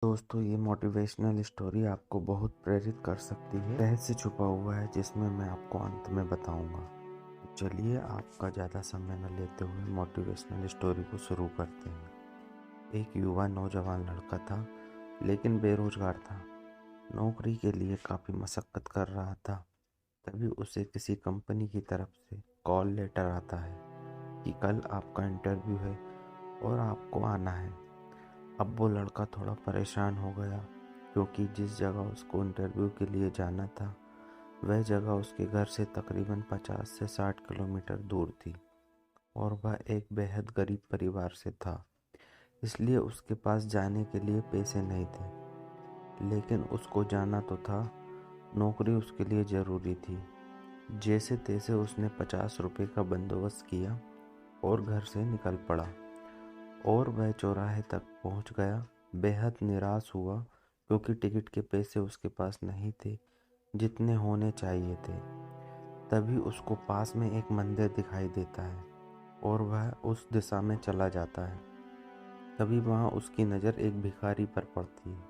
दोस्तों, ये motivational story आपको बहुत प्रेरित कर सकती है। रहस्य छुपा हुआ है जिसमें मैं आपको अंत में बताऊंगा। चलिए, आपका ज़्यादा समय न लेते हुए मोटिवेशनल स्टोरी को शुरू करते हैं। एक युवा नौजवान लड़का था, लेकिन बेरोजगार था। नौकरी के लिए काफ़ी मशक्कत कर रहा था। तभी उसे किसी कंपनी की तरफ से कॉल लेटर आता है कि कल आपका इंटरव्यू है और आपको आना है। अब वो लड़का थोड़ा परेशान हो गया, क्योंकि जिस जगह उसको इंटरव्यू के लिए जाना था वह जगह उसके घर से तकरीबन 50 से 60 किलोमीटर दूर थी और वह एक बेहद गरीब परिवार से था। इसलिए उसके पास जाने के लिए पैसे नहीं थे, लेकिन उसको जाना तो था। नौकरी उसके लिए ज़रूरी थी। जैसे तैसे उसने 50 रुपये का बंदोबस्त किया और घर से निकल पड़ा और वह चौराहे तक पहुंच गया। बेहद निराश हुआ, क्योंकि टिकट के पैसे उसके पास नहीं थे जितने होने चाहिए थे। तभी उसको पास में एक मंदिर दिखाई देता है और वह उस दिशा में चला जाता है। तभी वहाँ उसकी नज़र एक भिखारी पर पड़ती है,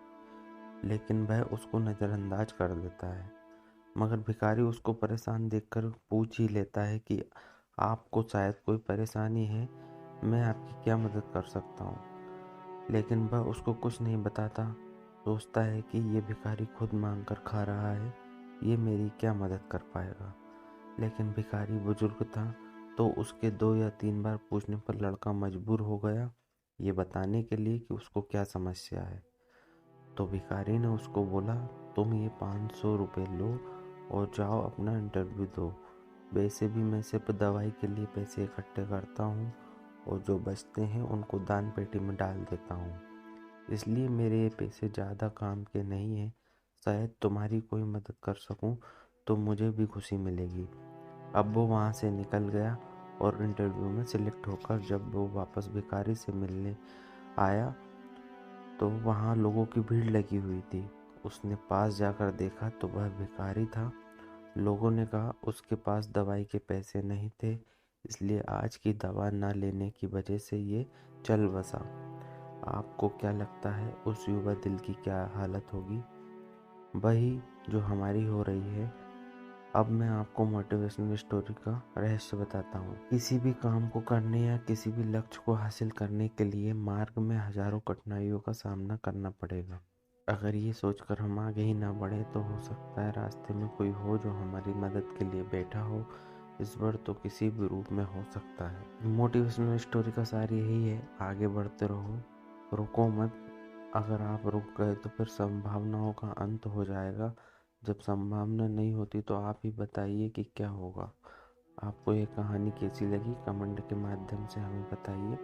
लेकिन वह उसको नज़रअंदाज कर देता है। मगर भिखारी उसको परेशान देखकर पूछ ही लेता है कि आपको शायद कोई परेशानी है, मैं आपकी क्या मदद कर सकता हूँ। लेकिन वह उसको कुछ नहीं बताता। सोचता है कि ये भिखारी खुद मांग कर खा रहा है, ये मेरी क्या मदद कर पाएगा। लेकिन भिखारी बुजुर्ग था, तो उसके 2 या 3 बार पूछने पर लड़का मजबूर हो गया ये बताने के लिए कि उसको क्या समस्या है। तो भिखारी ने उसको बोला, तुम ये 500 रुपये लो और जाओ अपना इंटरव्यू दो। वैसे भी मैं सिर्फ दवाई के लिए पैसे इकट्ठे करता हूँ और जो बचते हैं उनको दान पेटी में डाल देता हूँ। इसलिए मेरे ये पैसे ज़्यादा काम के नहीं हैं। शायद तुम्हारी कोई मदद कर सकूं तो मुझे भी खुशी मिलेगी। अब वो वहाँ से निकल गया और इंटरव्यू में सिलेक्ट होकर जब वो वापस भिखारी से मिलने आया तो वहाँ लोगों की भीड़ लगी हुई थी। उसने पास जाकर देखा तो वह भिखारी था। लोगों ने कहा उसके पास दवाई के पैसे नहीं थे, इसलिए आज की दवा न लेने की वजह से ये चल बसा। आपको क्या लगता है उस युवा दिल की क्या हालत होगी? वही जो हमारी हो रही है। अब मैं आपको मोटिवेशनल स्टोरी का रहस्य बताता हूँ। किसी भी काम को करने या किसी भी लक्ष्य को हासिल करने के लिए मार्ग में हजारों कठिनाइयों का सामना करना पड़ेगा। अगर ये सोचकर हम आगे ही ना बढ़े तो हो सकता है रास्ते में कोई हो जो हमारी मदद के लिए बैठा हो। इस बार तो किसी भी रूप में हो सकता है। मोटिवेशनल स्टोरी का सार यही है, आगे बढ़ते रहो, रुको मत। अगर आप रुक गए तो फिर संभावनाओं का अंत हो जाएगा। जब संभावना नहीं होती तो आप ही बताइए कि क्या होगा। आपको ये कहानी कैसी लगी, कमेंट के माध्यम से हमें बताइए।